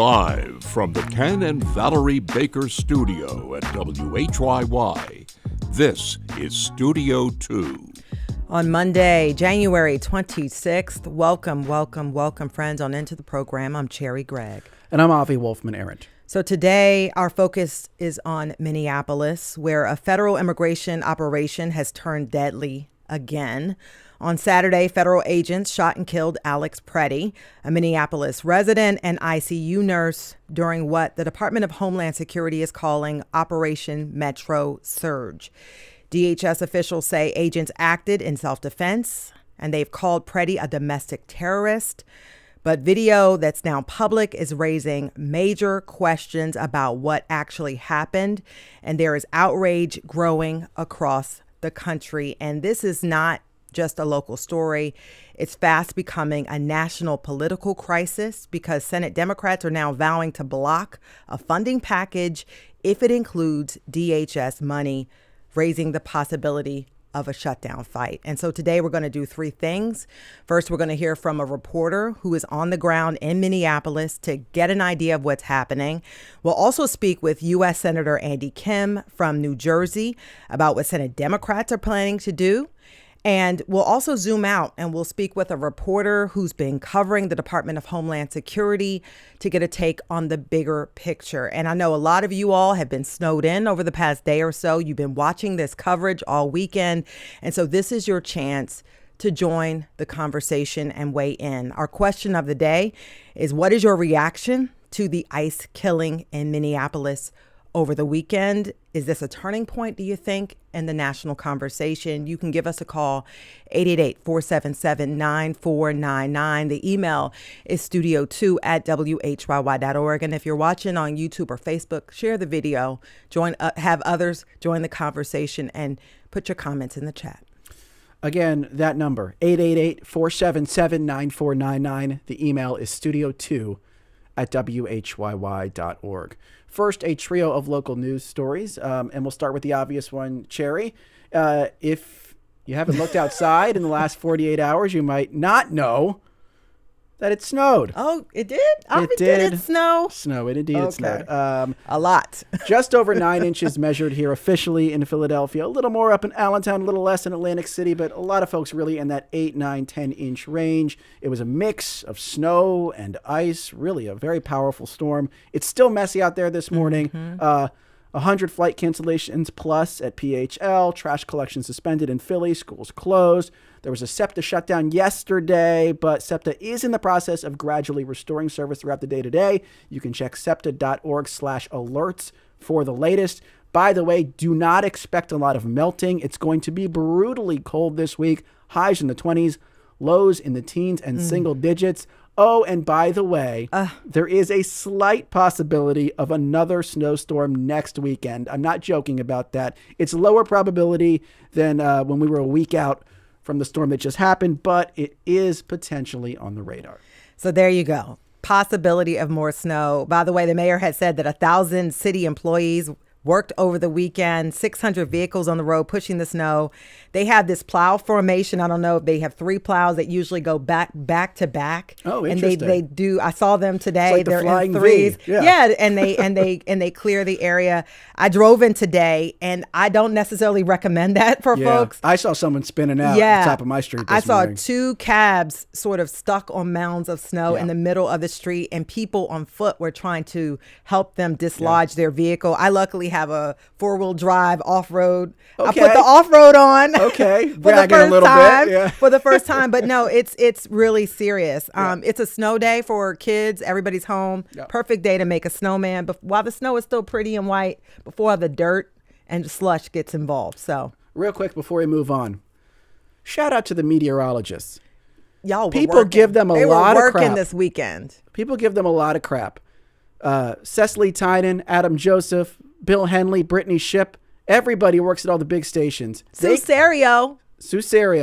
Live from the Ken and Valerie Baker studio at WHYY, this is Studio 2. On Monday, January 26th, welcome, friends, on into the program. I'm Cherry Gregg. And I'm Avi Wolfman-Arent. So today, our focus is on Minneapolis, where a federal immigration operation has turned deadly again. On Saturday, federal agents shot and killed Alex Pretti, a Minneapolis resident and ICU nurse, during what the Department of Homeland Security is calling Operation Metro Surge. DHS officials say agents acted in self-defense, and they've called Pretti a domestic terrorist. But video that's now public is raising major questions about what actually happened, and there is outrage growing across the country. And this is not just a local story. It's fast becoming a national political crisis because Senate Democrats are now vowing to block a funding package if it includes DHS money, raising the possibility of a shutdown fight. And so today we're going to do three things. First, we're going to hear from a reporter who is on the ground in Minneapolis to get an idea of what's happening. We'll also speak with U.S. Senator Andy Kim from New Jersey about what Senate Democrats are planning to do. And we'll also zoom out and we'll speak with a reporter who's been covering the Department of Homeland Security to get a take on the bigger picture. And I know a lot of you all have been snowed in over the past day or so. You've been watching this coverage all weekend. And so this is your chance to join the conversation and weigh in. Our question of the day is, what is your reaction to the ICE killing in Minneapolis over the weekend? Is this a turning point, do you think, in the national conversation? You can give us a call, 888-477-9499. The email is studio2@whyy.org. And if you're watching on YouTube or Facebook, share the video, have others join the conversation, and put your comments in the chat. Again, that number, 888-477-9499. The email is studio2@whyy.org. First, a trio of local news stories, and we'll start with the obvious one, Cherry. If you haven't looked outside in the last 48 hours, you might not know that it snowed. Oh, it did? Did it snow? It snowed. A lot. Just over 9 inches measured here officially in Philadelphia. A little more up in Allentown, a little less in Atlantic City, but a lot of folks really in that 8, 9, 10-inch range. It was a mix of snow and ice, really a very powerful storm. It's still messy out there this morning. 100 flight cancellations plus at PHL, trash collection suspended in Philly, schools closed. There was a SEPTA shutdown yesterday, but SEPTA is in the process of gradually restoring service throughout the day today. You can check septa.org/alerts for the latest. By the way, do not expect a lot of melting. It's going to be brutally cold this week. Highs in the 20s, lows in the teens and single digits. Oh, and by the way, there is a slight possibility of another snowstorm next weekend. I'm not joking about that. It's lower probability than when we were a week out from the storm that just happened, but it is potentially on the radar. So there you go. Possibility of more snow. By the way, the mayor had said that 1,000 city employees worked over the weekend, 600 vehicles on the road pushing the snow. They have this plow formation. I don't know if they have 3 plows that usually go back to back. Oh, and interesting. they do. I saw them today. It's like They're the flying in threes. V. Yeah, and they clear the area. I drove in today, and I don't necessarily recommend that for folks. I saw someone spinning out at the top of my street this morning. I saw 2 cabs sort of stuck on mounds of snow in the middle of the street, and people on foot were trying to help them dislodge their vehicle. I luckily have a 4-wheel drive off-road. Okay. I put the off-road on. Okay, bragging a little bit. Yeah. For the first time, but no, it's really serious. It's a snow day for kids. Everybody's home. Yeah. Perfect day to make a snowman. But while the snow is still pretty and white, before the dirt and slush gets involved. So real quick before we move on, shout out to the meteorologists. Y'all were People working. give them a They lot were of crap working this weekend. People give them a lot of crap. Cecily Tynan, Adam Joseph, Bill Henley, Brittany Shipp. Everybody works at all the big stations. Sue Serio.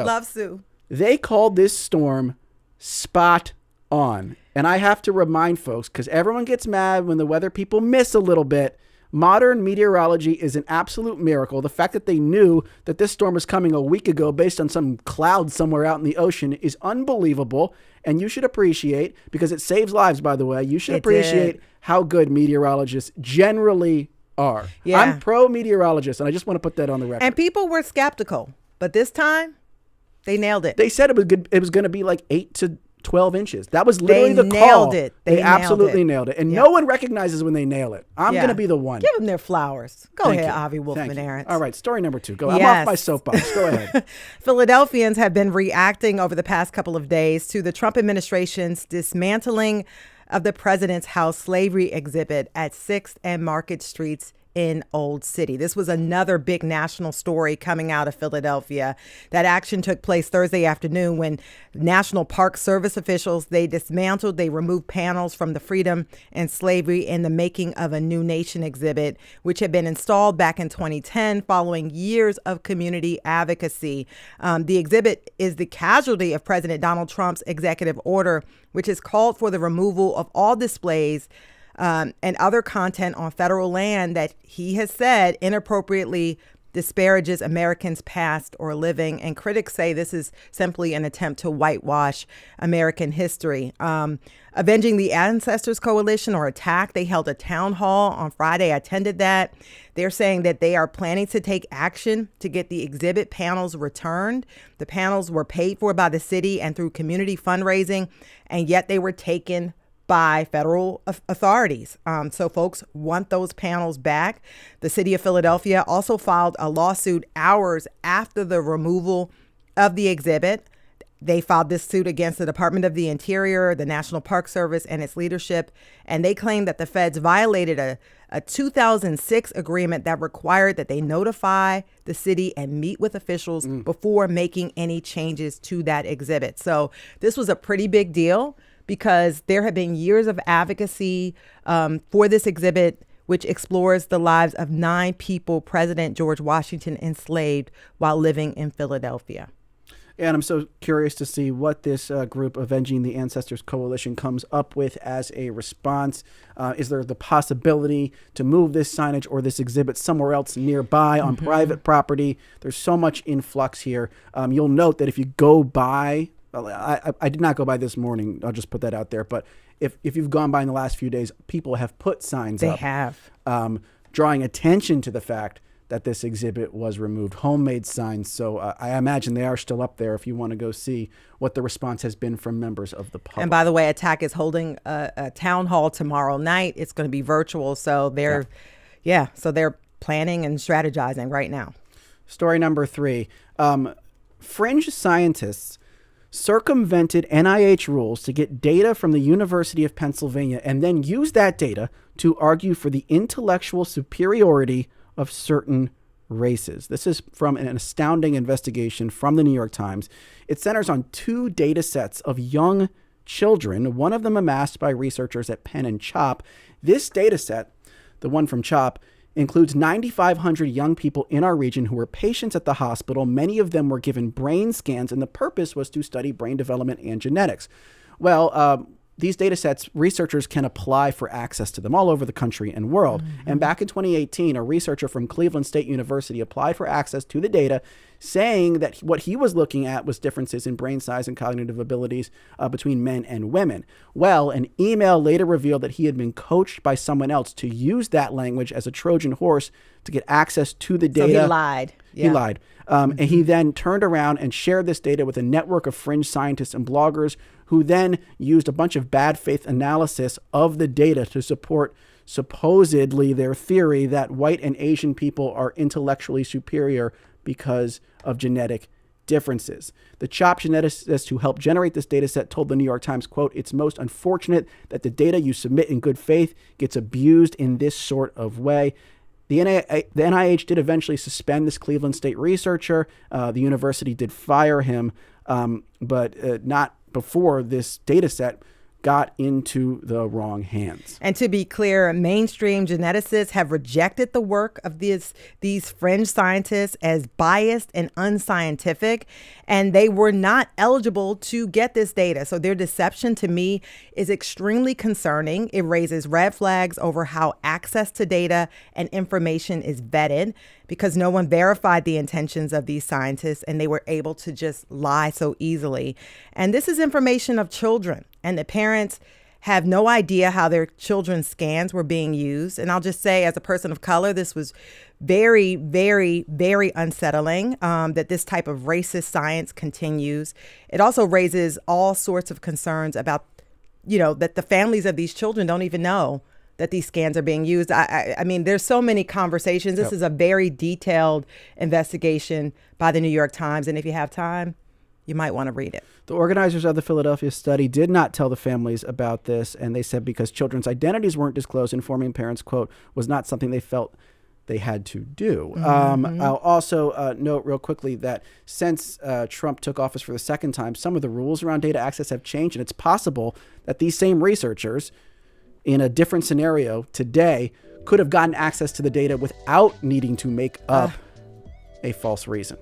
Love Sue. They called this storm spot on. And I have to remind folks, because everyone gets mad when the weather people miss a little bit. Modern meteorology is an absolute miracle. The fact that they knew that this storm was coming a week ago based on some cloud somewhere out in the ocean is unbelievable. And you should appreciate, because it saves lives, by the way, you should appreciate how good meteorologists generally are. Yeah. I'm pro-meteorologist, and I just want to put that on the record. And people were skeptical, but this time they nailed it. They said it was going to be like 8 to 12 inches. That was literally the call. They nailed it. They absolutely nailed it. And no one recognizes when they nail it. I'm going to be the one. Give them their flowers. Go Thank ahead, you. Avi Wolfman Thank you. Arentz. All right, story number 2. Go. Yes. I'm off my soapbox. Go ahead. Philadelphians have been reacting over the past couple of days to the Trump administration's dismantling of the president's house slavery exhibit at 6th and Market Streets in Old City. This was another big national story coming out of Philadelphia. That action took place Thursday afternoon when National Park Service officials, they removed panels from the Freedom and Slavery in the Making of a New Nation exhibit, which had been installed back in 2010 following years of community advocacy. The exhibit is the casualty of President Donald Trump's executive order, which has called for the removal of all displays and other content on federal land that he has said inappropriately disparages Americans past or living. And critics say this is simply an attempt to whitewash American history. Avenging the Ancestors Coalition or ATTACK, they held a town hall on Friday. I attended that. They're saying that they are planning to take action to get the exhibit panels returned. The panels were paid for by the city and through community fundraising, and yet they were taken by federal authorities. So folks want those panels back. The city of Philadelphia also filed a lawsuit hours after the removal of the exhibit. They filed this suit against the Department of the Interior, the National Park Service, and its leadership. And they claim that the feds violated a 2006 agreement that required that they notify the city and meet with officials before making any changes to that exhibit. So this was a pretty big deal, because there have been years of advocacy for this exhibit, which explores the lives of 9 people President George Washington enslaved while living in Philadelphia. And I'm so curious to see what this group, Avenging the Ancestors Coalition, comes up with as a response. Is there the possibility to move this signage or this exhibit somewhere else nearby on private property? There's so much influx here. You'll note that if you go by, I did not go by this morning. I'll just put that out there. But if you've gone by in the last few days, people have put signs up. They have. Drawing attention to the fact that this exhibit was removed. Homemade signs. So I imagine they are still up there if you want to go see what the response has been from members of the public. And by the way, ATTACK is holding a town hall tomorrow night. It's going to be virtual. So they're planning and strategizing right now. Story number 3. Fringe scientists circumvented NIH rules to get data from the University of Pennsylvania and then use that data to argue for the intellectual superiority of certain races. This is from an astounding investigation from the New York Times. It centers on 2 data sets of young children, one of them amassed by researchers at Penn and CHOP. This data set, the one from CHOP, includes 9,500 young people in our region who were patients at the hospital. Many of them were given brain scans, and the purpose was to study brain development and genetics. Well, these data sets, researchers can apply for access to them all over the country and world. And back in 2018, a researcher from Cleveland State University applied for access to the data, saying that what he was looking at was differences in brain size and cognitive abilities between men and women. Well, an email later revealed that he had been coached by someone else to use that language as a Trojan horse to get access to the data. So he lied. Yeah. He lied. And he then turned around and shared this data with a network of fringe scientists and bloggers who then used a bunch of bad faith analysis of the data to support supposedly their theory that white and Asian people are intellectually superior because of genetic differences. The CHOP geneticist who helped generate this data set told the New York Times, quote, "It's most unfortunate that the data you submit in good faith gets abused in this sort of way." The NIH did eventually suspend this Cleveland State researcher. The university did fire him, but not before this data set got into the wrong hands. And to be clear, mainstream geneticists have rejected the work of these fringe scientists as biased and unscientific, and they were not eligible to get this data. So their deception to me is extremely concerning. It raises red flags over how access to data and information is vetted, because no one verified the intentions of these scientists and they were able to just lie so easily. And this is information of children, and the parents have no idea how their children's scans were being used. And I'll just say, as a person of color, this was very, very, very unsettling that this type of racist science continues. It also raises all sorts of concerns about, that the families of these children don't even know that these scans are being used. I mean, there's so many conversations. This is a very detailed investigation by the New York Times. And if you have time, you might want to read it. The organizers of the Philadelphia study did not tell the families about this, and they said because children's identities weren't disclosed, informing parents, quote, was not something they felt they had to do. I'll also note real quickly that since Trump took office for the second time, some of the rules around data access have changed, and it's possible that these same researchers in a different scenario today could have gotten access to the data without needing to make up a false reason.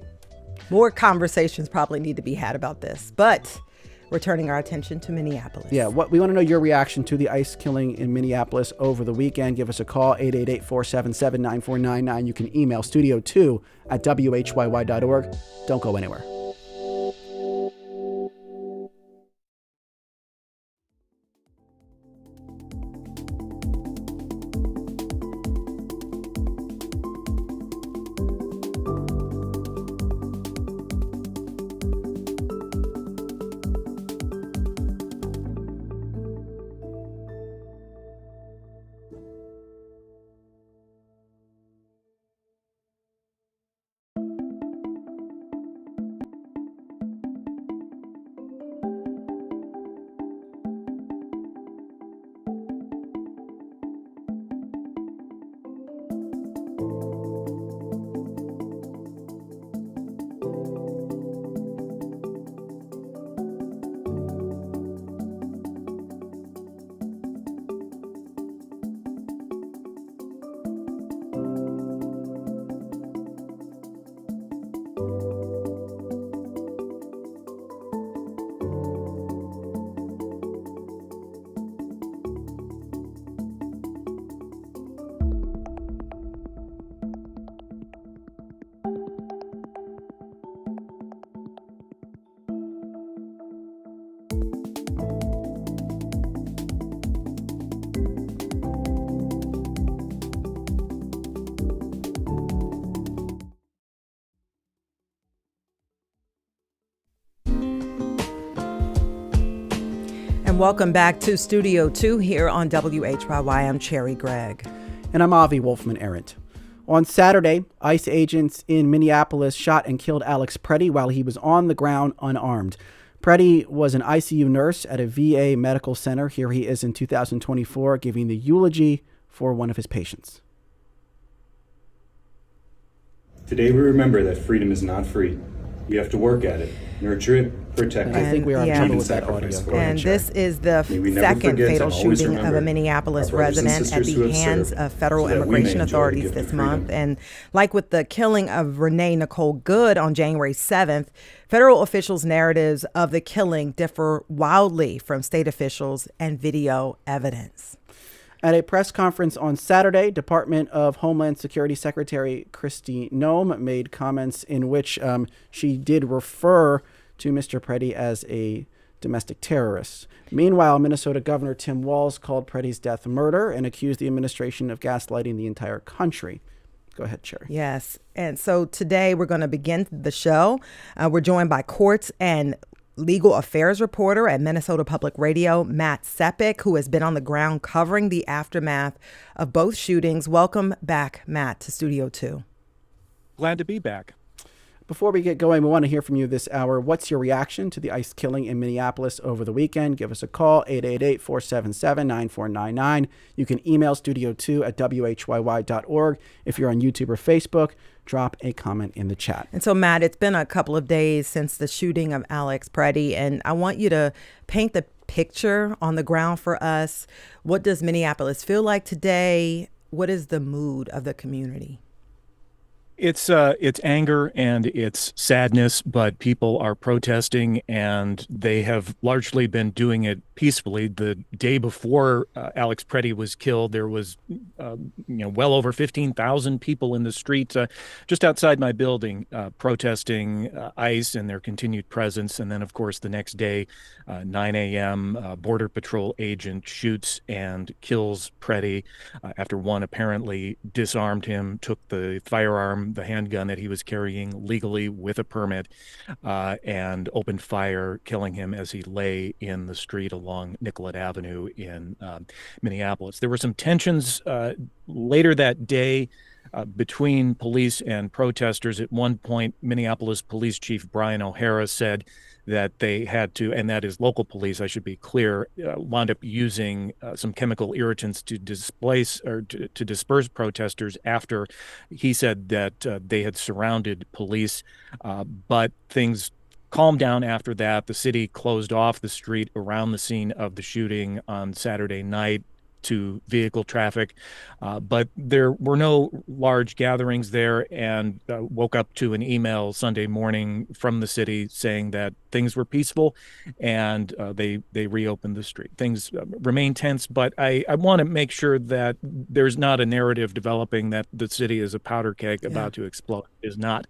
More conversations probably need to be had about this, but we're turning our attention to Minneapolis. Yeah, we want to know your reaction to the ICE killing in Minneapolis over the weekend. Give us a call, 888-477-9499. You can email studio2@whyy.org. Don't go anywhere. Welcome back to Studio 2 here on WHYY. I'm Cherry Gregg. And I'm Avi Wolfman-Arent. On Saturday, ICE agents in Minneapolis shot and killed Alex Pretti while he was on the ground unarmed. Pretti was an ICU nurse at a VA medical center. Here he is in 2024 giving the eulogy for one of his patients. Today we remember that freedom is not free. We have to work at it, nurture it, protect it. I think we are in trouble with that sacrifice audio. for it. And this is the never second forget to fatal always shooting of remember a Minneapolis our brothers and resident at sisters who the have hands served of federal so that we may immigration enjoy the authorities gift of this freedom. month. And like with the killing of Renee Good on January 7th, federal officials' narratives of the killing differ wildly from state officials and video evidence. At a press conference on Saturday, Department of Homeland Security Secretary Kristi Noem made comments in which she did refer to Mr. Pretti as a domestic terrorist. Meanwhile, Minnesota Governor Tim Walz called Pretti's death murder and accused the administration of gaslighting the entire country. Go ahead, Cherry. Yes. And so today we're going to begin the show. We're joined by courts and legal affairs reporter at Minnesota Public Radio, Matt Sepik, who has been on the ground covering the aftermath of both shootings. Welcome back, Matt, to Studio 2. Glad to be back. Before we get going, we want to hear from you this hour. What's your reaction to the ICE killing in Minneapolis over the weekend? Give us a call, 888-477-9499. You can email studio2@whyy.org. If you're on YouTube or Facebook, drop a comment in the chat. And so, Matt, it's been a couple of days since the shooting of Alex Pretti, and I want you to paint the picture on the ground for us. What does Minneapolis feel like today? What is the mood of the community? It's anger and it's sadness, but people are protesting, and they have largely been doing it peacefully. The day before Alex Pretti was killed, there was well over 15,000 people in the streets just outside my building protesting ICE and their continued presence. And then, of course, the next day, 9 a.m., Border Patrol agent shoots and kills Pretti after one apparently disarmed him, took the firearm, the handgun that he was carrying legally with a permit, and opened fire, killing him as he lay in the street along Nicollet Avenue in Minneapolis. There were some tensions later that day between police and protesters. At one point, Minneapolis Police Chief Brian O'Hara said that they had to, and that is local police, I should be clear, wound up using some chemical irritants to displace or to disperse protesters after he said that they had surrounded police. But things calmed down after that. The city closed off the street around the scene of the shooting on Saturday night to vehicle traffic, but there were no large gatherings there, and woke up to an email Sunday morning from the city saying that things were peaceful, and they reopened the street. Things remain tense, but I want to make sure that there's not a narrative developing that the city is a powder keg about to explode. It is not.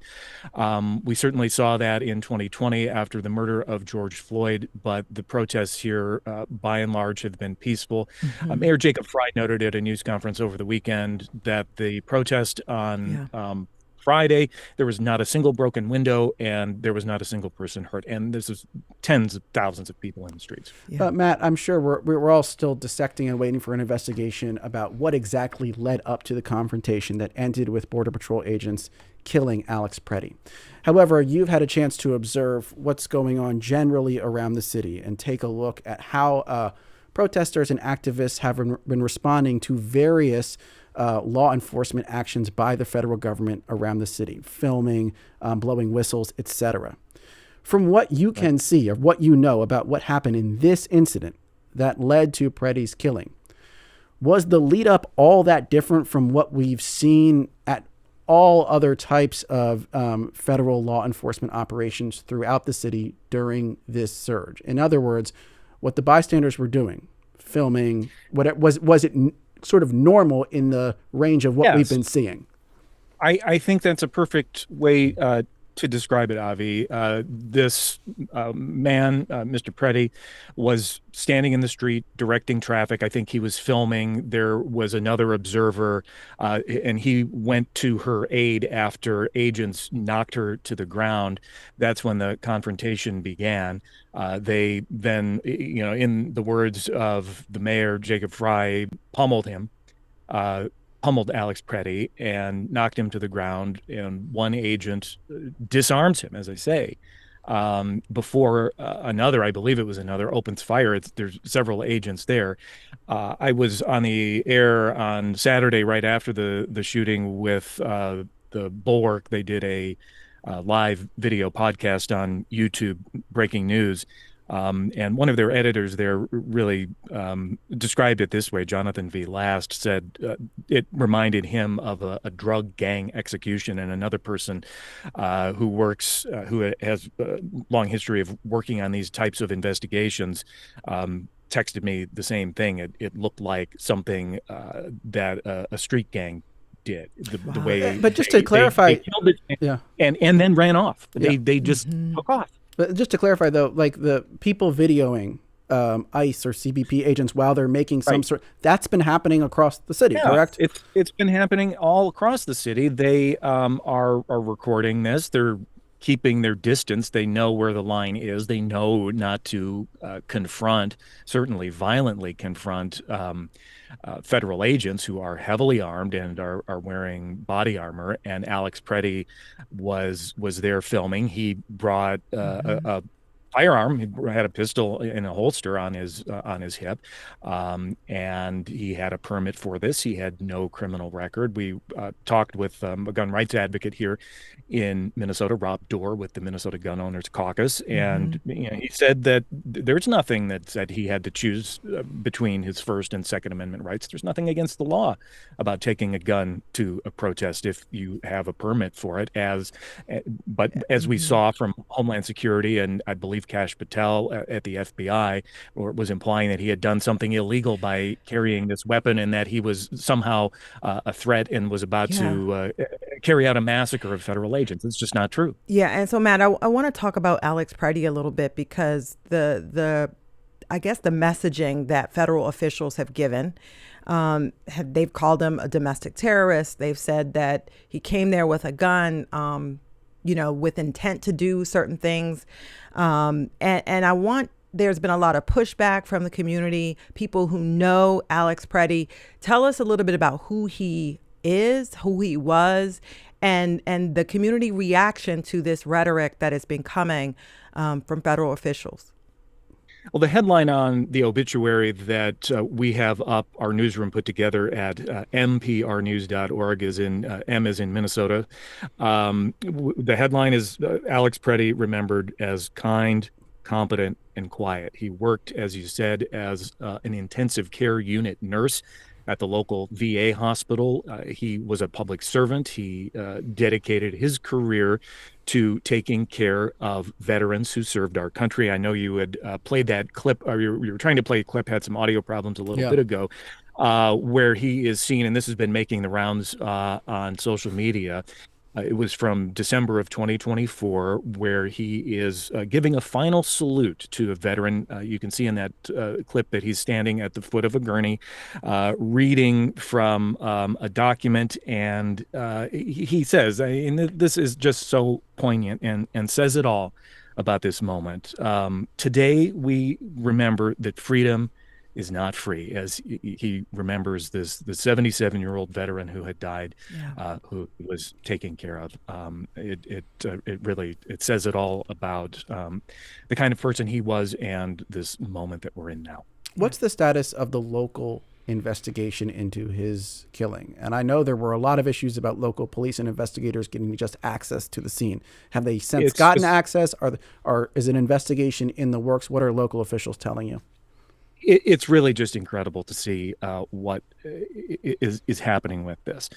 We certainly saw that in 2020 after the murder of George Floyd, but the protests here, by and large, have been peaceful. Mayor Jacob Frey noted at a news conference over the weekend that the protest on Friday, there was not a single broken window and there was not a single person hurt. And this is tens of thousands of people in the streets. Matt, I'm sure we're all still dissecting and waiting for an investigation about what exactly led up to the confrontation that ended with Border Patrol agents killing Alex Pretti. However, you've had a chance to observe what's going on generally around the city and take a look at how protesters and activists have been responding to various law enforcement actions by the federal government around the city, filming, blowing whistles, etc. From what you can see or what you know about what happened in this incident that led to Pretti's killing, was the lead up all that different from what we've seen at all other types of federal law enforcement operations throughout the city during this surge? In other words, what the bystanders were doing, filming, was it sort of normal in the range of what we've been seeing? I think that's a perfect way to describe it, Avi. This man, Mr. Pretti, was standing in the street directing traffic. I think he was filming. There was another observer, and he went to her aid after agents knocked her to the ground. That's when the confrontation began. They then, in the words of the mayor, Jacob Frey, pummeled Alex Pretti and knocked him to the ground, and one agent disarms him, as I say, before another, I believe it was another, opens fire. There's several agents there. I was on the air on Saturday right after the shooting with the Bulwark. They did a live video podcast on YouTube, breaking news. And one of their editors there really described it this way. Jonathan V. Last said it reminded him of a drug gang execution, and another person who has a long history of working on these types of investigations texted me the same thing. It looked like something that a street gang did. The way, but just to clarify, they killed it and then ran off. They just took off. But just to clarify, though, like the people videoing ICE or CBP agents while they're making some sort, that's been happening across the city, correct? It's been happening all across the city. They are recording this. They're keeping their distance. They know where the line is. They know not to certainly violently confront federal agents who are heavily armed and are wearing body armor. And Alex Pretti was there filming. He brought a firearm. He had a pistol in a holster on his hip, and he had a permit for this. He had no criminal record. We talked with a gun rights advocate here in Minnesota, Rob Dorr, with the Minnesota Gun Owners Caucus, and he said that there's nothing that said he had to choose between his First and Second Amendment rights. There's nothing against the law about taking a gun to a protest if you have a permit for it. But as we saw from Homeland Security, and I believe Kash Patel at the FBI, or was implying that he had done something illegal by carrying this weapon, and that he was somehow a threat and was about to carry out a massacre of federal agents. It's just not true. Yeah, and so Matt, I want to talk about Alex Pretti a little bit, because I guess the messaging that federal officials have given, they've called him a domestic terrorist. They've said that he came there with a gun, with intent to do certain things. There's been a lot of pushback from the community, people who know Alex Pretti. Tell us a little bit about who he is, who he was, and the community reaction to this rhetoric that has been coming from federal officials. Well, the headline on the obituary that we have up, our newsroom put together at mprnews.org, is in M is in Minnesota. The headline is Alex Pretti remembered as kind, competent, and quiet. He worked, as you said, as an intensive care unit nurse at the local VA hospital. He was a public servant. He dedicated his career to taking care of veterans who served our country. I know you had played that clip, or you were trying to play a clip, had some audio problems a little bit ago, where he is seen, and this has been making the rounds on social media. It was from December of 2024, where he is giving a final salute to a veteran. You can see in that clip that he's standing at the foot of a gurney, reading from a document. And he says, and this is just so poignant and says it all about this moment. Today, we remember that freedom is not free, as he remembers the 77-year-old veteran who had died, who was taken care of. It really says it all about the kind of person he was and this moment that we're in now. What's the status of the local investigation into his killing? And I know there were a lot of issues about local police and investigators getting just access to the scene. Have they since gotten access? Or is an investigation in the works? What are local officials telling you? It's really just incredible to see what is happening with this.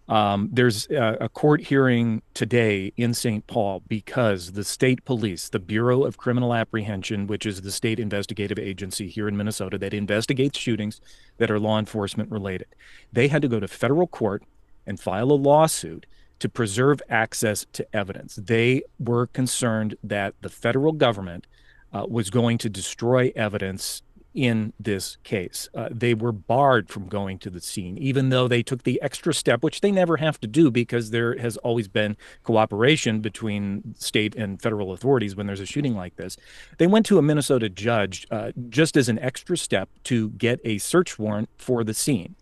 There's a court hearing today in St. Paul because the state police, the Bureau of Criminal Apprehension, which is the state investigative agency here in Minnesota that investigates shootings that are law enforcement related, they had to go to federal court and file a lawsuit to preserve access to evidence. They were concerned that the federal government was going to destroy evidence in this case. They were barred from going to the scene, even though they took the extra step, which they never have to do because there has always been cooperation between state and federal authorities when there's a shooting like this. They went to a Minnesota judge just as an extra step to get a search warrant for the scene.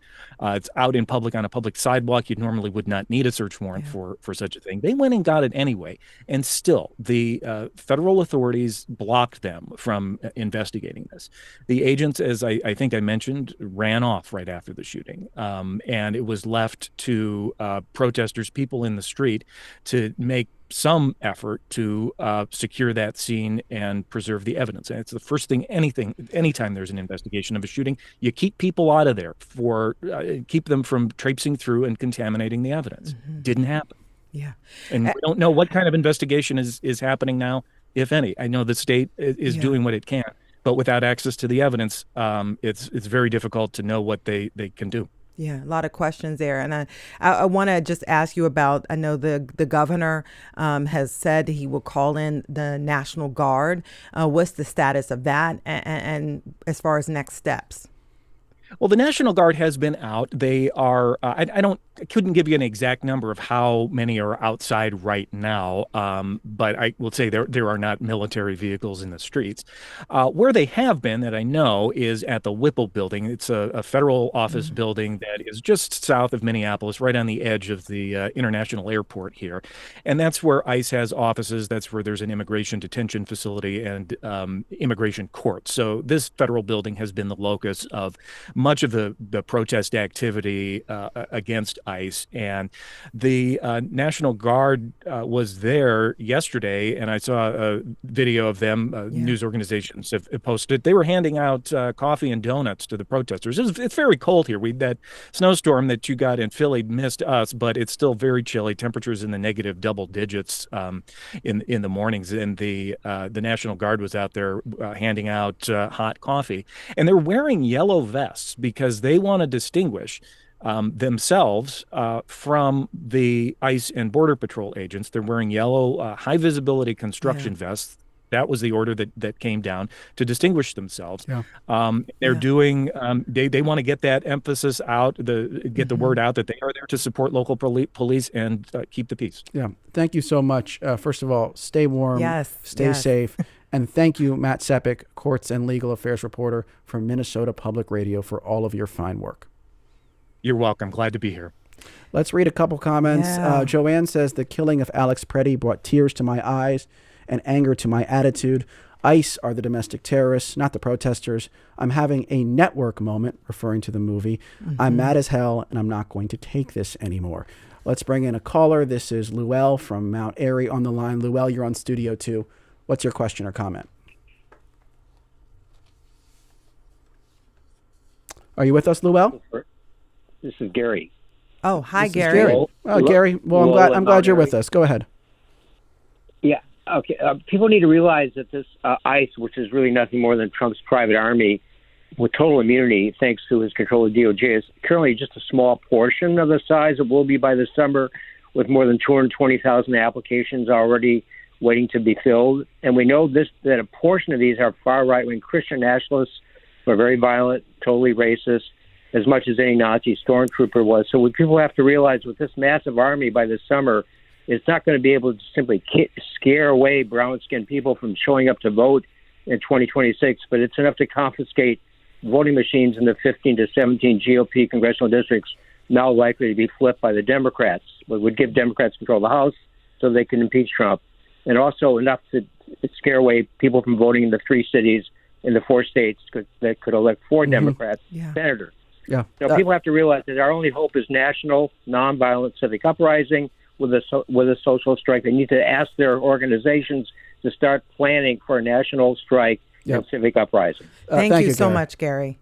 It's out in public on a public sidewalk. You normally would not need a search warrant for such a thing. They went and got it anyway. And still, the federal authorities blocked them from investigating this. The agents, as I think I mentioned, ran off right after the shooting. And it was left to protesters, people in the street, to make some effort to secure that scene and preserve the evidence. And it's the first thing, anytime there's an investigation of a shooting, you keep people out of there keep them from traipsing through and contaminating the evidence. Didn't happen. Yeah. And we don't know what kind of investigation is happening now, if any. I know the state is doing what it can, but without access to the evidence, it's very difficult to know what they can do. Yeah, a lot of questions there. And I want to just ask you about, I know the governor has said he will call in the National Guard. What's the status of that and as far as next steps? Well, the National Guard has been out. They are, I couldn't give you an exact number of how many are outside right now, but I will say there are not military vehicles in the streets. Where they have been, that I know, is at the Whipple building. It's a federal office building that is just south of Minneapolis, right on the edge of the international airport here. And that's where ICE has offices. That's where there's an immigration detention facility and immigration court. So this federal building has been the locus of much of the protest activity against ICE. And the National Guard was there yesterday, and I saw a video of them. News organizations have posted. They were handing out coffee and donuts to the protesters. It's very cold here. That snowstorm that you got in Philly missed us, but it's still very chilly. Temperatures in the negative double digits in the mornings. And the National Guard was out there handing out hot coffee, and they're wearing yellow vests because they want to distinguish themselves from the ICE and Border Patrol agents. They're wearing yellow, high visibility construction vests. That was the order that came down to distinguish themselves. They're doing, they want to get that emphasis out, get the word out that they are there to support local police and keep the peace. Yeah. Thank you so much. First of all, stay warm, stay safe. And thank you, Matt Sepik, Courts and Legal Affairs reporter from Minnesota Public Radio, for all of your fine work. You're welcome. Glad to be here. Let's read a couple comments. Joanne says, the killing of Alex Pretti brought tears to my eyes and anger to my attitude. ICE are the domestic terrorists, not the protesters. I'm having a network moment, referring to the movie. I'm mad as hell, and I'm not going to take this anymore. Let's bring in a caller. This is Luell from Mount Airy on the line. Luell, you're on Studio 2. What's your question or comment? Are you with us, Luell? This is Gary. Oh, hi, This is Gary. Gary. Oh, Gary. Well, I'm glad you're with us. Go ahead. Yeah. Okay. People need to realize that this ICE, which is really nothing more than Trump's private army with total immunity, thanks to his control of DOJ, is currently just a small portion of the size it will be by the summer, with more than 220,000 applications already waiting to be filled. And we know that a portion of these are far right-wing Christian nationalists who are very violent, totally racist, as much as any Nazi stormtrooper was. So what people have to realize with this massive army by this summer, it's not going to be able to simply scare away brown-skinned people from showing up to vote in 2026, but it's enough to confiscate voting machines in the 15 to 17 GOP congressional districts now likely to be flipped by the Democrats, what would give Democrats control of the House so they can impeach Trump, and also enough to scare away people from voting in the 3 cities in the 4 states that could elect 4 Democrats senators. Yeah. So people have to realize that our only hope is national, nonviolent civic uprising with a social strike. They need to ask their organizations to start planning for a national strike and civic uprising. Thank you so much, Gary.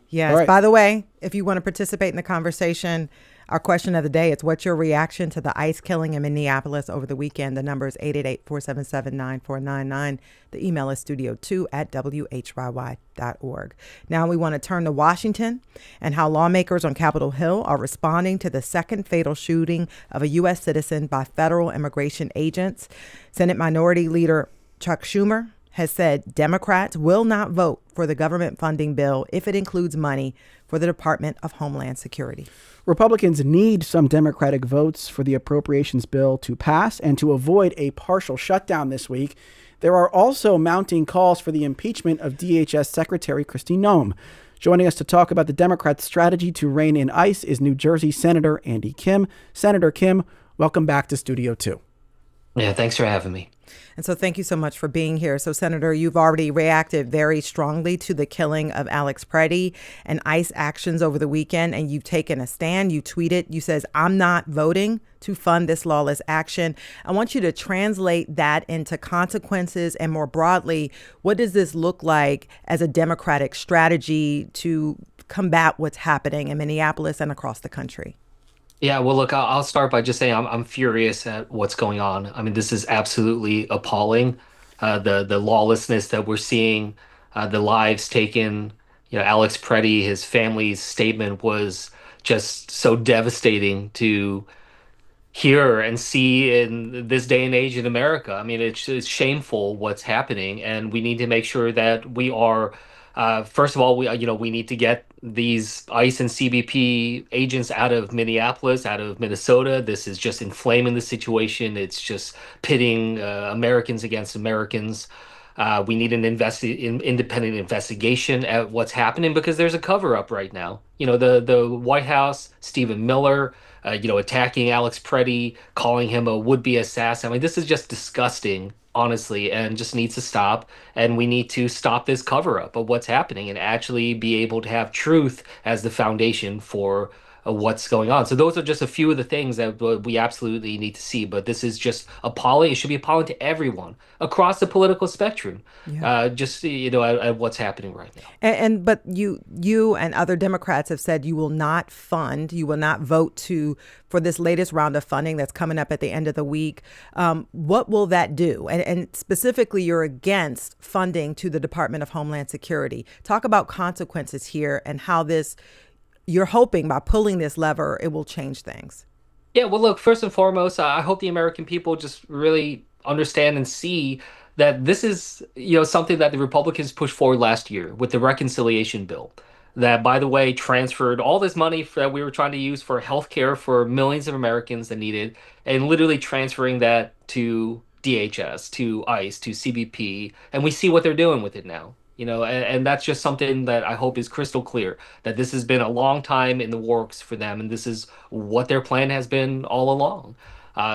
Yes. Right. By the way, if you want to participate in the conversation, our question of the day is, what's your reaction to the ICE killing in Minneapolis over the weekend? The number is 888-477-9499. The email is studio2@whyy.org. Now we want to turn to Washington and how lawmakers on Capitol Hill are responding to the second fatal shooting of a U.S. citizen by federal immigration agents. Senate Minority Leader Chuck Schumer has said Democrats will not vote for the government funding bill if it includes money for the Department of Homeland Security. Republicans need some Democratic votes for the appropriations bill to pass and to avoid a partial shutdown this week. There are also mounting calls for the impeachment of DHS Secretary Kristi Noem. Joining us to talk about the Democrats' strategy to rein in ICE is New Jersey Senator Andy Kim. Senator Kim, welcome back to Studio 2. Yeah, thanks for having me. And so thank you so much for being here. So, Senator, you've already reacted very strongly to the killing of Alex Pretti and ICE actions over the weekend, and you've taken a stand. You tweeted, you says, I'm not voting to fund this lawless action. I want you to translate that into consequences, and more broadly, what does this look like as a Democratic strategy to combat what's happening in Minneapolis and across the country? Yeah, well, look, I'll start by just saying I'm furious at what's going on. I mean, this is absolutely appalling. The lawlessness that we're seeing, the lives taken. You know, Alex Pretti, his family's statement was just so devastating to hear and see in this day and age in America. I mean, it's shameful what's happening, and we need to make sure that we are First of all, we need to get these ICE and CBP agents out of Minneapolis, out of Minnesota. This is just inflaming the situation. It's just pitting Americans against Americans. We need an independent investigation at what's happening because there's a cover up right now. The White House, Stephen Miller, attacking Alex Pretti, calling him a would-be assassin. I mean, this is just disgusting, honestly, and just needs to stop. And we need to stop this cover up of what's happening and actually be able to have truth as the foundation for what's going on. So those are just a few of the things that we absolutely need to see. But this is just appalling. It should be appalling to everyone across the political spectrum. Yeah. Just at what's happening right now. But you and other Democrats have said you will not vote for this latest round of funding that's coming up at the end of the week. What will that do? And specifically, you're against funding to the Department of Homeland Security. Talk about consequences here and how you're hoping by pulling this lever, it will change things. Yeah, well, look, first and foremost, I hope the American people just really understand and see that this is, something that the Republicans pushed forward last year with the reconciliation bill. That, by the way, transferred all this money that we were trying to use for healthcare for millions of Americans that needed, and literally transferring that to DHS, to ICE, to CBP, and we see what they're doing with it now. And that's just something that I hope is crystal clear, that this has been a long time in the works for them, and this is what their plan has been all along.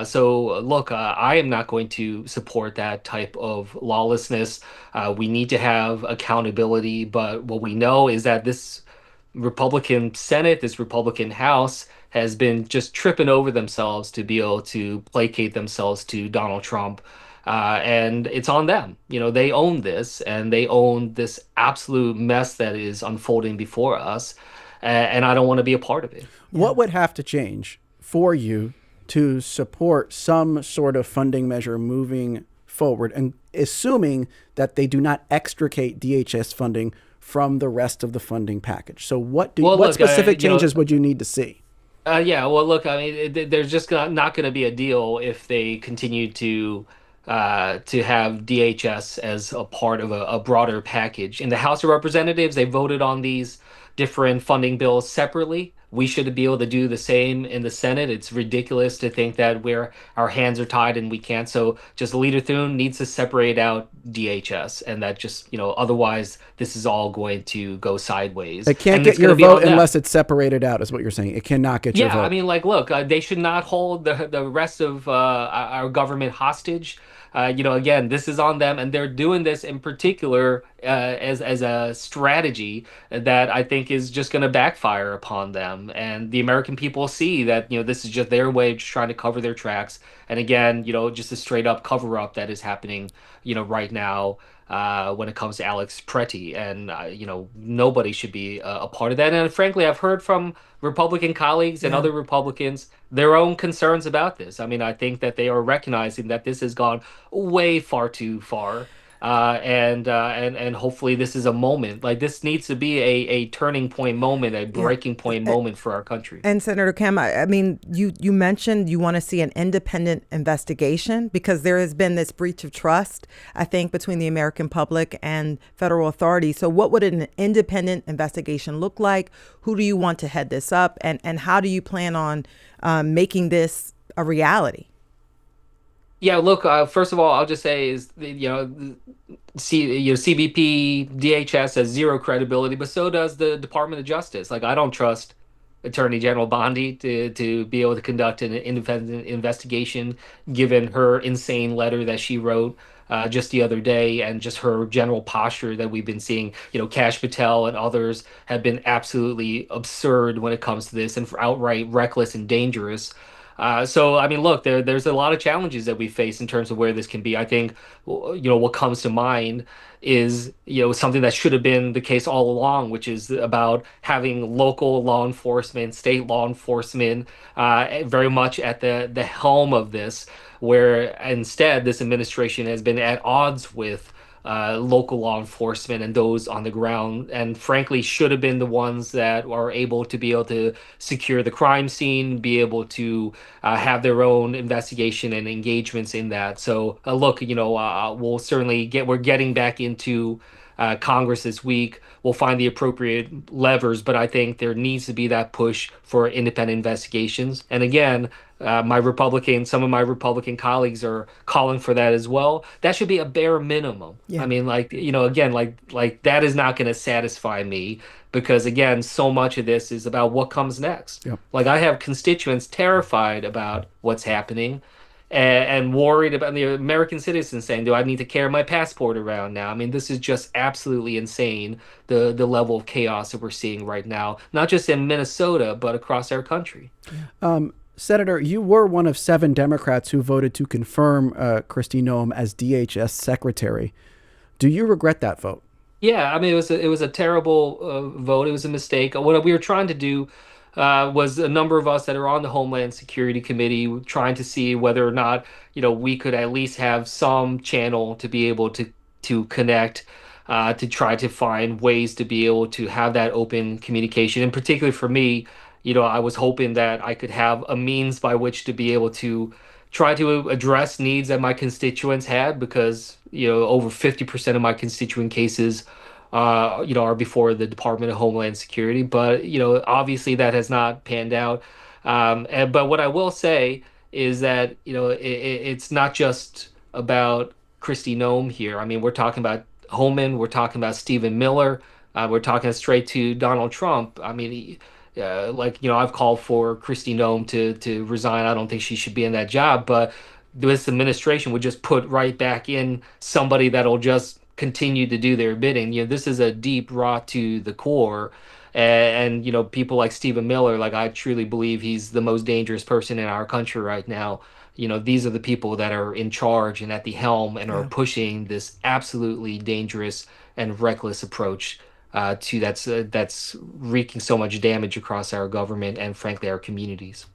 So, look, I am not going to support that type of lawlessness. We need to have accountability, but what we know is that this Republican Senate, this Republican House, has been just tripping over themselves to be able to placate themselves to Donald Trump. And it's on them. They own this, and they own this absolute mess that is unfolding before us. And I don't want to be a part of it. What would have to change for you to support some sort of funding measure moving forward, and assuming that they do not extricate DHS funding from the rest of the funding package? So what specific changes would you need to see? Yeah, well, look, I mean, there's just not going to be a deal if they continue to have DHS as a part of a broader package. In the House of Representatives, they voted on these different funding bills separately. We should be able to do the same in the Senate. It's ridiculous to think that our hands are tied and we can't. So just Leader Thune needs to separate out DHS, and that just, otherwise this is all going to go sideways. It can't get your vote unless it's separated out, is what you're saying. It cannot get your vote. Yeah, I mean, look, they should not hold the rest of our government hostage. Again, this is on them, and they're doing this in particular as a strategy that I think is just going to backfire upon them. And the American people see that, this is just their way of just trying to cover their tracks. And again, just a straight up cover up that is happening, right now when it comes to Alex Pretti. And, nobody should be a part of that. And frankly, I've heard from Republican colleagues and other Republicans their own concerns about this. I mean, I think that they are recognizing that this has gone way far too far. And hopefully this is a moment. Like, this needs to be a turning point moment, a breaking point moment for our country. And Senator Kim, I mean, you mentioned you want to see an independent investigation because there has been this breach of trust, I think, between the American public and federal authorities. So what would an independent investigation look like? Who do you want to head this up? And how do you plan on making this a reality? Yeah, look, first of all, I'll just say is, CBP, DHS has zero credibility, but so does the Department of Justice. Like, I don't trust Attorney General Bondi to be able to conduct an independent investigation, given her insane letter that she wrote just the other day, and just her general posture that we've been seeing. Kash Patel and others have been absolutely absurd when it comes to this, and outright reckless and dangerous. So, I mean, look, there's a lot of challenges that we face in terms of where this can be. I think, what comes to mind is, something that should have been the case all along, which is about having local law enforcement, state law enforcement, very much at the helm of this, where instead this administration has been at odds with local law enforcement and those on the ground, and frankly should have been the ones that are able to secure the crime scene, be able to have their own investigation and engagements in that. So look, we'll certainly we're getting back into Congress this week will find the appropriate levers, but I think there needs to be that push for independent investigations. And again, some of my Republican colleagues are calling for that as well. That should be a bare minimum. Yeah. I mean, again, like that is not going to satisfy me because again, so much of this is about what comes next. Yep. Like I have constituents terrified about what's happening and worried about the American citizens saying, do I need to carry my passport around now? I mean, this is just absolutely insane, the level of chaos that we're seeing right now, not just in Minnesota, but across our country. Senator, you were one of 7 Democrats who voted to confirm Kristi Noem as DHS secretary. Do you regret that vote? Yeah, I mean, it was a terrible vote. It was a mistake. What we were trying to do was a number of us that are on the Homeland Security Committee trying to see whether or not, we could at least have some channel to be able to connect, to try to find ways to be able to have that open communication. And particularly for me, I was hoping that I could have a means by which to be able to try to address needs that my constituents had because, over 50% of my constituent cases, are before the Department of Homeland Security. But, obviously that has not panned out. But what I will say is that, it's not just about Kristi Noem here. I mean, we're talking about Homeland, we're talking about Stephen Miller, we're talking straight to Donald Trump. I mean, I've called for Kristi Noem to resign. I don't think she should be in that job, but this administration would just put right back in somebody that'll just continue to do their bidding. This is a deep rot to the core. And people like Stephen Miller, I truly believe he's the most dangerous person in our country right now. These are the people that are in charge and at the helm and are pushing this absolutely dangerous and reckless approach that's wreaking so much damage across our government and frankly our communities.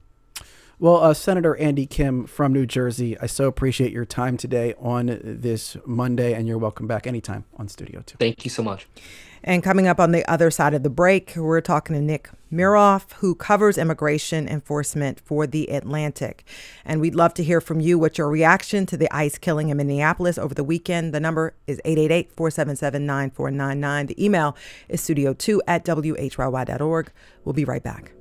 Well, Senator Andy Kim from New Jersey, I so appreciate your time today on this Monday, and you're welcome back anytime on Studio 2. Thank you so much. And coming up on the other side of the break, we're talking to Nick Miroff, who covers immigration enforcement for The Atlantic. And we'd love to hear from you. What's your reaction to the ICE killing in Minneapolis over the weekend? The number is 888-477-9499. The email is studio2@whyy.org. We'll be right back.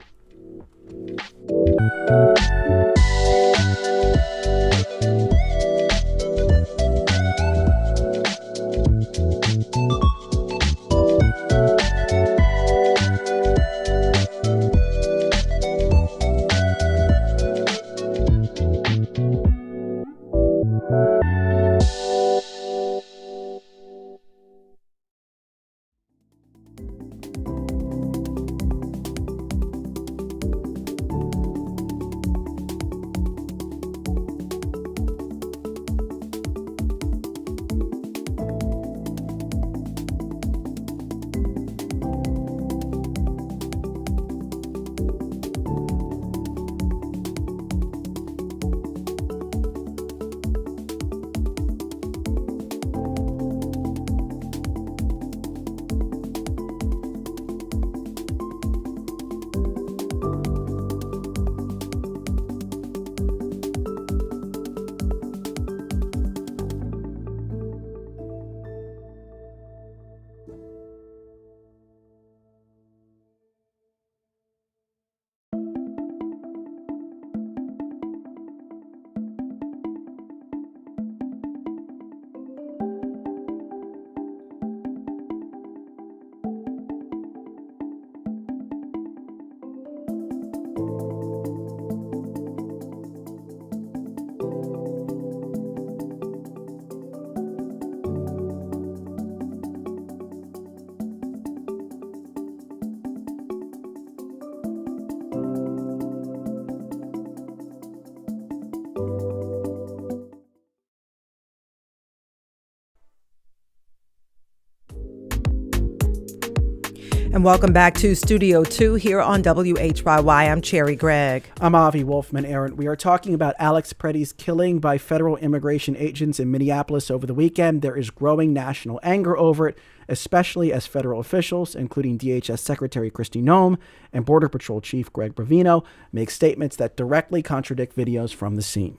And welcome back to Studio 2 here on WHYY. I'm Cherry Gregg. I'm Avi Wolfman-Arent. We are talking about Alex Pretti's killing by federal immigration agents in Minneapolis over the weekend. There is growing national anger over it, especially as federal officials, including DHS Secretary Kristi Noem and Border Patrol Chief Greg Bravino, make statements that directly contradict videos from the scene.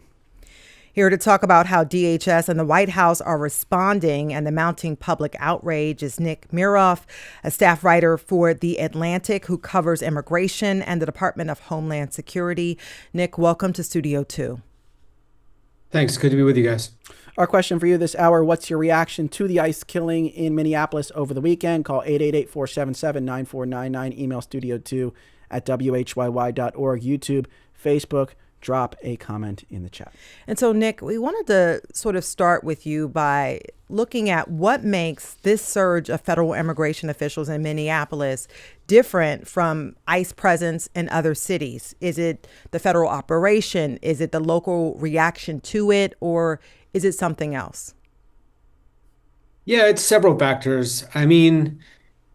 Here to talk about how DHS and the White House are responding and the mounting public outrage is Nick Miroff, a staff writer for The Atlantic who covers immigration and the Department of Homeland Security. Nick, welcome to Studio 2. Thanks. Good to be with you guys. Our question for you this hour, what's your reaction to the ICE killing in Minneapolis over the weekend? Call 888-477-9499. Email studio2@whyy.org. YouTube, Facebook. Drop a comment in the chat. And so, Nick, we wanted to sort of start with you by looking at what makes this surge of federal immigration officials in Minneapolis different from ICE presence in other cities. Is it the federal operation? Is it the local reaction to it? Or is it something else? Yeah, it's several factors. I mean,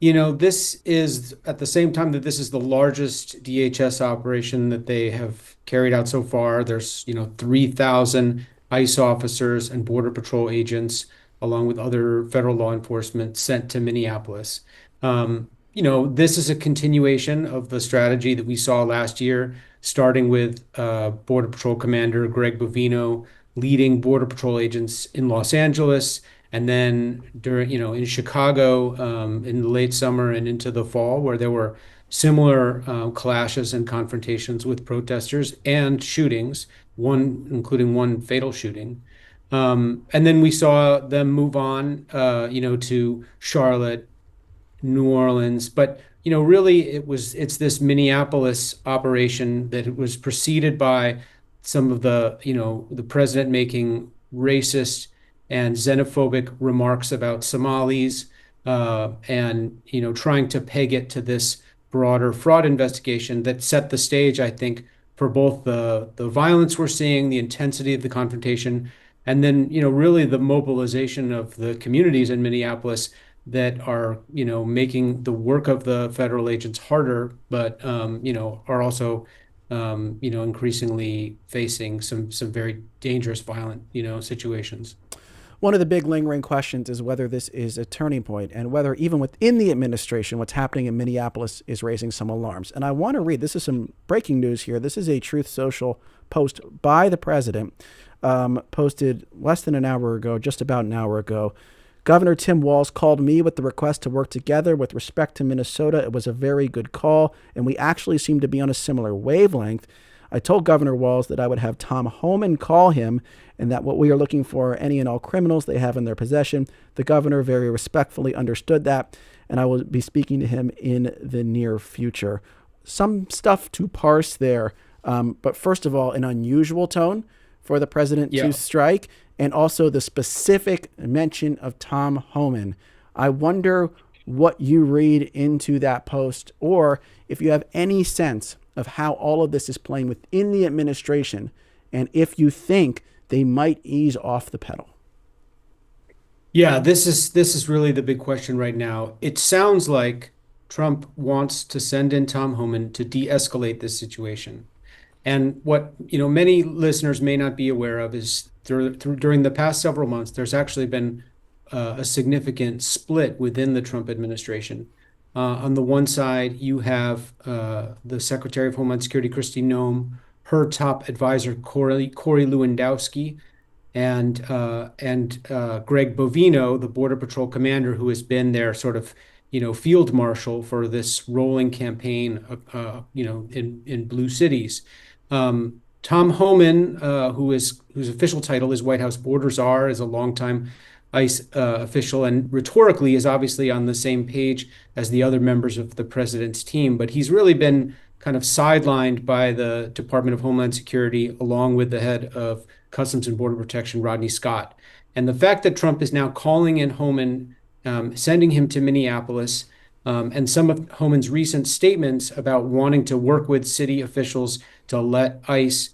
this is at the same time that this is the largest DHS operation that they have carried out so far. There's, 3,000 ICE officers and Border Patrol agents, along with other federal law enforcement, sent to Minneapolis. This is a continuation of the strategy that we saw last year, starting with Border Patrol Commander Greg Bovino leading Border Patrol agents in Los Angeles, and then in Chicago in the late summer and into the fall, where there were similar clashes and confrontations with protesters and shootings, including one fatal shooting. And then we saw them move on, to Charlotte, New Orleans, but really it's this Minneapolis operation that it was preceded by some of the president making racist and xenophobic remarks about Somalis, and trying to peg it to this broader fraud investigation that set the stage, I think, for both the violence we're seeing, the intensity of the confrontation, and then really the mobilization of the communities in Minneapolis that are making the work of the federal agents harder, but are also increasingly facing some very dangerous, violent situations. One of the big lingering questions is whether this is a turning point and whether even within the administration, what's happening in Minneapolis is raising some alarms. And I want to read, this is some breaking news here. This is a Truth Social post by the president, posted less than an hour ago, just about an hour ago. Governor Tim Walz called me with the request to work together with respect to Minnesota. It was a very good call, and we actually seem to be on a similar wavelength. I told Governor Walz that I would have Tom Homan call him and that what we are looking for are any and all criminals they have in their possession. The governor very respectfully understood that, and I will be speaking to him in the near future. Some stuff to parse there, but first of all, an unusual tone for the president to strike, and also the specific mention of Tom Homan. I wonder what you read into that post, or if you have any sense of how all of this is playing within the administration, and if you think they might ease off the pedal. Yeah, this is really the big question right now. It sounds like Trump wants to send in Tom Homan to de-escalate this situation. And what many listeners may not be aware of is during the past several months, there's actually been a significant split within the Trump administration. On the one side, you have the Secretary of Homeland Security, Kristi Noem, her top advisor, Corey Lewandowski, and Greg Bovino, the Border Patrol commander, who has been their sort of field marshal for this rolling campaign, in blue cities. Tom Homan, whose official title is White House Border Czar, is a longtime ICE official and rhetorically is obviously on the same page as the other members of the president's team, but he's really been kind of sidelined by the Department of Homeland Security, along with the head of Customs and Border Protection, Rodney Scott. And the fact that Trump is now calling in Homan, sending him to Minneapolis, and some of Homan's recent statements about wanting to work with city officials to let ICE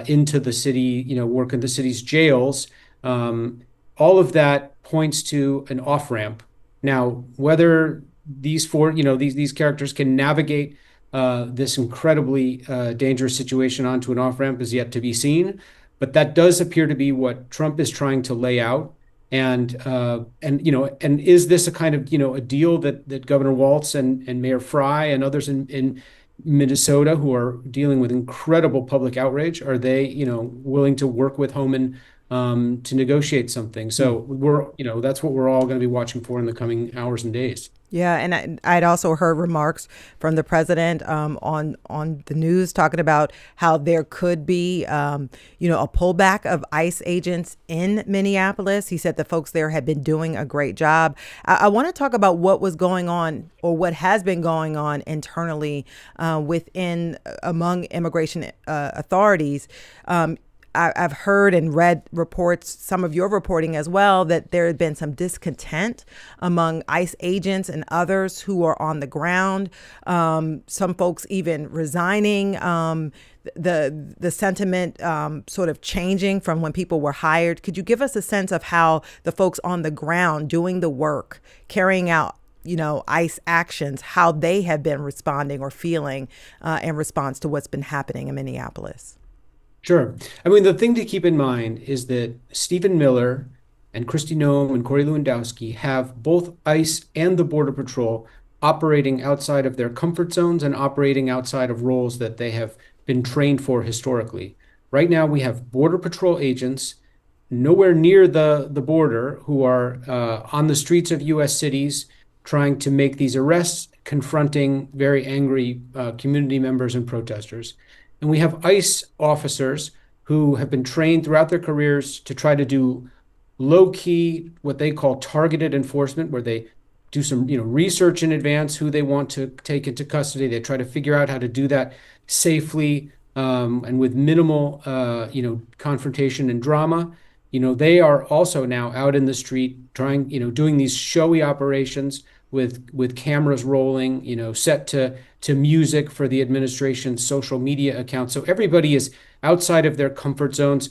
into the city, work in the city's jails, all of that points to an off-ramp. Now, whether these characters can navigate this incredibly dangerous situation onto an off-ramp is yet to be seen, but that does appear to be what Trump is trying to lay out. And is this a kind of a deal that Governor Walz and Mayor Frey and others in Minnesota, who are dealing with incredible public outrage, are they, willing to work with Homan to negotiate something? So that's what we're all going to be watching for in the coming hours and days. Yeah, and I'd also heard remarks from the president on the news talking about how there could be, a pullback of ICE agents in Minneapolis. He said the folks there had been doing a great job. I want to talk about what was going on, or what has been going on internally among immigration authorities. I've heard and read reports, some of your reporting as well, that there had been some discontent among ICE agents and others who are on the ground. Some folks even resigning. The sentiment sort of changing from when people were hired. Could you give us a sense of how the folks on the ground doing the work, carrying out ICE actions, how they have been responding or feeling in response to what's been happening in Minneapolis? Sure. I mean, the thing to keep in mind is that Stephen Miller and Kristi Noem and Corey Lewandowski have both ICE and the Border Patrol operating outside of their comfort zones and operating outside of roles that they have been trained for historically. Right now, we have Border Patrol agents nowhere near the border who are on the streets of U.S. cities trying to make these arrests, confronting very angry community members and protesters. And we have ICE officers who have been trained throughout their careers to try to do low-key, what they call targeted enforcement, where they do some research in advance who they want to take into custody. They try to figure out how to do that safely and with minimal confrontation and drama. They are also now out in the street trying, doing these showy operations with cameras rolling, set to music for the administration's social media accounts. So everybody is outside of their comfort zones.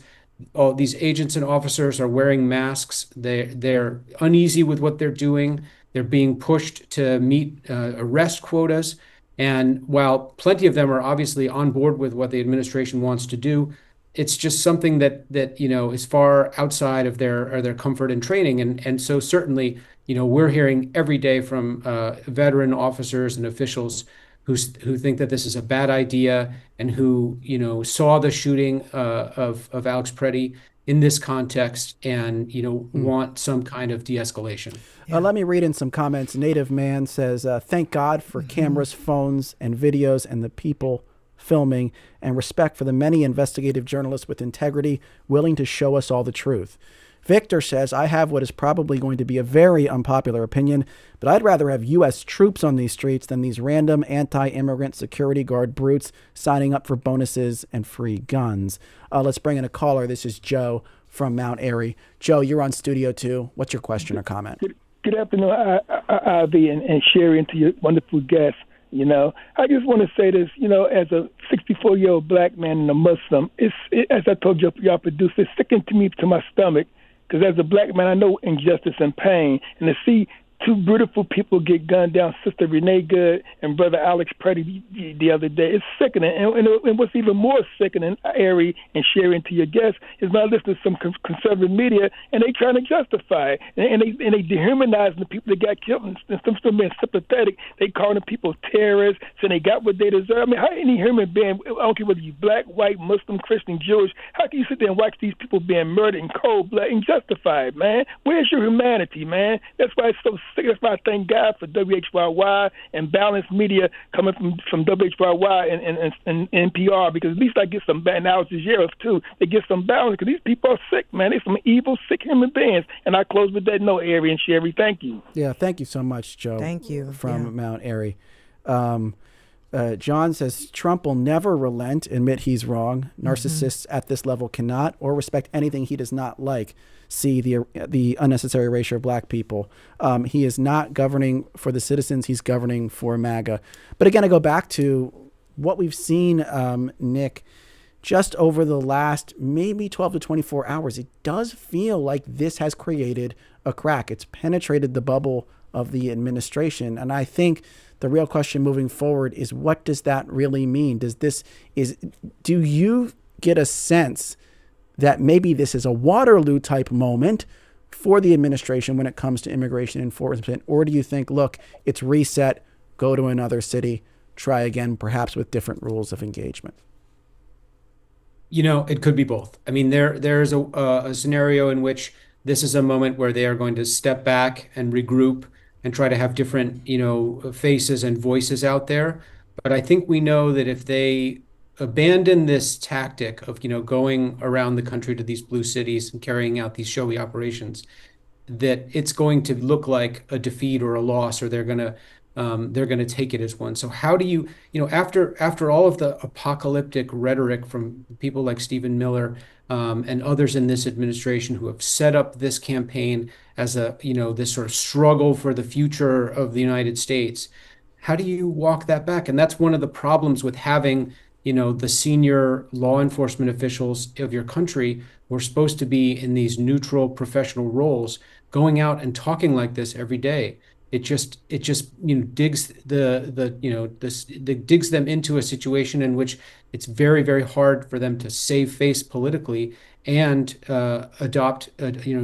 All these agents and officers are wearing masks. They're uneasy with what they're doing. They're being pushed to meet arrest quotas. And while plenty of them are obviously on board with what the administration wants to do, it's just something that is far outside of their comfort and training. And so certainly, we're hearing every day from veteran officers and officials who think that this is a bad idea and who saw the shooting of Alex Pretti in this context and want some kind of de-escalation. Let me read in some comments. Native Man says, thank God for cameras, phones, and videos, and the people filming, and respect for the many investigative journalists with integrity willing to show us all the truth. Victor says, I have what is probably going to be a very unpopular opinion, but I'd rather have U.S. troops on these streets than these random anti-immigrant security guard brutes signing up for bonuses and free guns. Let's bring in a caller. This is Joe from Mount Airy. Joe, you're on Studio 2. What's your question or comment? Good afternoon, Ivy and Sherry, and to your wonderful guests. I just want to say this, as a 64-year-old black man and a Muslim, as I told y'all producer, it's sickening to me, to my stomach, because as a black man, I know injustice and pain. And to see two beautiful people get gunned down, Sister Renee Good and Brother Alex Pretti the other day, it's sickening. And what's even more sickening, Ari and Sherry, to your guests, is my listening to some conservative media, and they trying to justify it. And they dehumanizing the people that got killed, and some still being sympathetic. They calling the people terrorists, saying they got what they deserve. I mean, how any human being, I don't care whether you black, white, Muslim, Christian, Jewish, how can you sit there and watch these people being murdered in cold blood and justify it, man? Where's your humanity, man? That's why it's so sick. That's why I thank God for WHYY and balanced media coming from WHYY and NPR, because at least I get some balance. Now it's Yeros too. They get some balance, because these people are sick, man. They're some evil, sick human beings. And I close with that note, Ari and Sherry. Thank you. Yeah, thank you so much, Joe. Thank you. From Mount Airy. John says, Trump will never relent, admit he's wrong. Narcissists at this level cannot or respect anything he does not like. See the unnecessary erasure of black people. He is not governing for the citizens. He's governing for MAGA. But again, I go back to what we've seen, Nick, just over the last maybe 12 to 24 hours. It does feel like this has created a crack. It's penetrated the bubble of the administration. And I think the real question moving forward is, what does that really mean? Do you get a sense that maybe this is a Waterloo type moment for the administration when it comes to immigration enforcement? Or do you think, look, it's reset, go to another city, try again, perhaps with different rules of engagement? It could be both. I mean, there's a scenario in which this is a moment where they are going to step back and regroup and try to have different, faces and voices out there. But I think we know that if they abandon this tactic of, going around the country to these blue cities and carrying out these showy operations, that it's going to look like a defeat or a loss, or they're going to take it as one. So how do you, after all of the apocalyptic rhetoric from people like Stephen Miller and others in this administration who have set up this campaign as this sort of struggle for the future of the United States, how do you walk that back? And that's one of the problems with having, the senior law enforcement officials of your country who are supposed to be in these neutral professional roles, going out and talking like this every day. It just digs digs them into a situation in which it's very, very hard for them to save face politically and adopt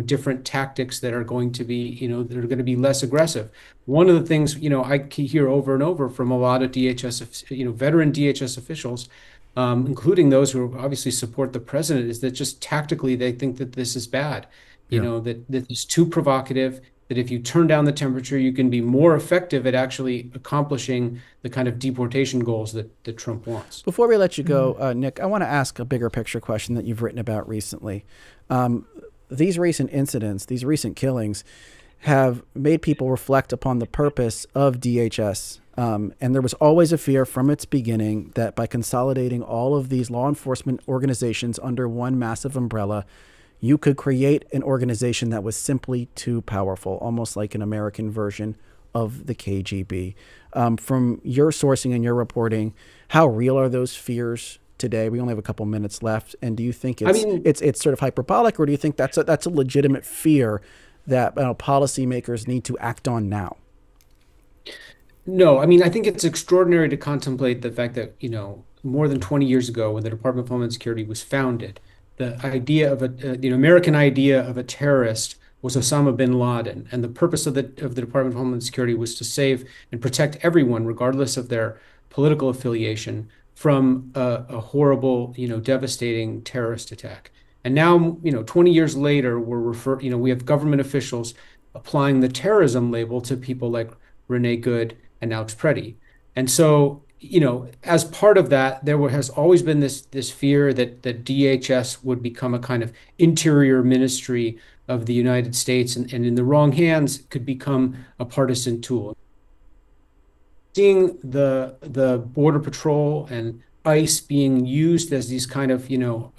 different tactics that are going to be less aggressive. One of the things I hear over and over from a lot of DHS veteran DHS officials, including those who obviously support the president, is that just tactically they think that this is bad. That it's too provocative, that if you turn down the temperature, you can be more effective at actually accomplishing the kind of deportation goals that Trump wants. Before we let you go, Nick, I want to ask a bigger picture question that you've written about recently. These recent incidents, these recent killings, have made people reflect upon the purpose of DHS. And there was always a fear from its beginning that by consolidating all of these law enforcement organizations under one massive umbrella, you could create an organization that was simply too powerful, almost like an American version of the KGB. From your sourcing and your reporting, how real are those fears today? We only have a couple minutes left. And do you think it's sort of hyperbolic, or do you think that's a legitimate fear that policymakers need to act on now? No, I think it's extraordinary to contemplate the fact that, more than 20 years ago, when the Department of Homeland Security was founded, the idea of the American idea of a terrorist was Osama bin Laden, and the purpose of the Department of Homeland Security was to save and protect everyone, regardless of their political affiliation, from a horrible, devastating terrorist attack. And now, 20 years later, we have government officials applying the terrorism label to people like Renee Good and Alex Pretti, and so. As part of that, there has always been this fear that DHS would become a kind of interior ministry of the United States, and in the wrong hands could become a partisan tool. Seeing the Border Patrol and ICE being used as these kind of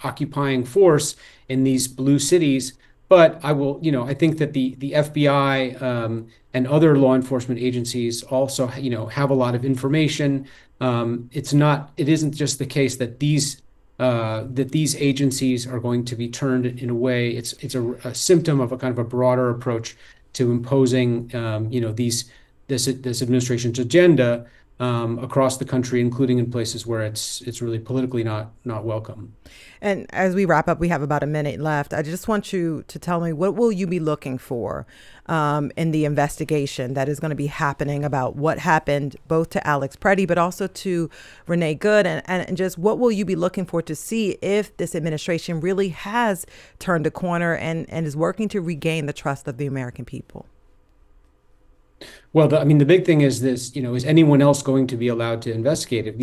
occupying force in these blue cities. But I think that the FBI and other law enforcement agencies also have a lot of information. It isn't just the case that these agencies are going to be turned in a way. It's a symptom of a kind of a broader approach to imposing this administration's agenda across the country, including in places where it's really politically not welcome. And as we wrap up, we have about a minute left. I just want you to tell me, what will you be looking for in the investigation that is going to be happening about what happened both to Alex Pretti, but also to Renee Good, and just what will you be looking for to see if this administration really has turned a corner and is working to regain the trust of the American people? Well, the big thing is this, is anyone else going to be allowed to investigate? If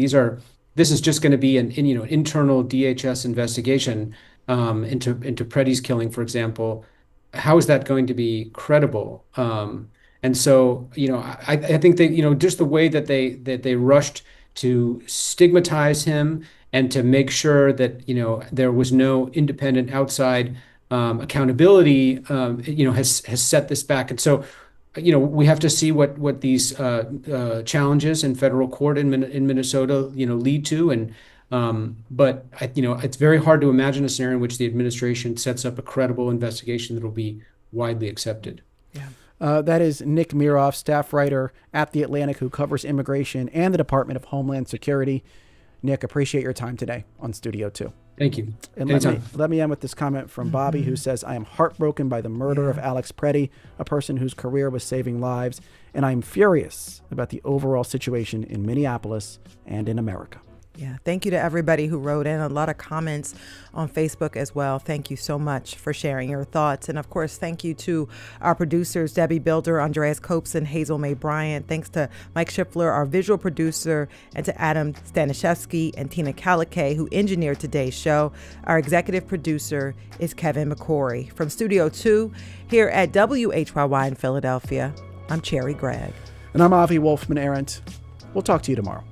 this is just going to be an internal DHS investigation into Pretti's killing, for example, how is that going to be credible? And so, I think that, just the way that they rushed to stigmatize him and to make sure that, there was no independent outside accountability, has set this back. And so, we have to see what these challenges in federal court in Minnesota, lead to. And but it's very hard to imagine a scenario in which the administration sets up a credible investigation that will be widely accepted. Yeah. That is Nick Miroff, staff writer at The Atlantic, who covers immigration and the Department of Homeland Security. Nick, appreciate your time today on Studio 2. Thank you. And let me end with this comment from Bobby, who says, I am heartbroken by the murder of Alex Pretti, a person whose career was saving lives, and I'm furious about the overall situation in Minneapolis and in America. Yeah, thank you to everybody who wrote in. A lot of comments on Facebook as well. Thank you so much for sharing your thoughts. And of course, thank you to our producers, Debbie Builder, Andreas Copes, and Hazel May Bryant. Thanks to Mike Schiffler, our visual producer, and to Adam Stanishevsky and Tina Kalikay, who engineered today's show. Our executive producer is Kevin McCory. From Studio 2 here at WHYY in Philadelphia, I'm Cherry Gregg. And I'm Avi Wolfman-Arendt. We'll talk to you tomorrow.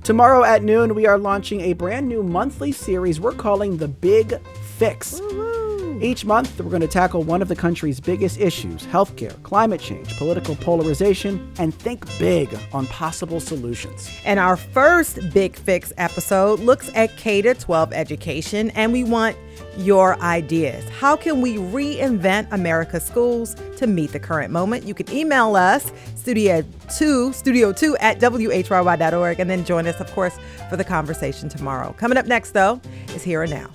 Tomorrow at noon, we are launching a brand new monthly series we're calling The Big Fix. Woo-hoo. Each month, we're going to tackle one of the country's biggest issues: healthcare, climate change, political polarization, and think big on possible solutions. And our first Big Fix episode looks at K-12 education, and we want your ideas. How can we reinvent America's schools to meet the current moment? You can email us, studio2 at whyy.org, and then join us, of course, for the conversation tomorrow. Coming up next, though, is Here and Now.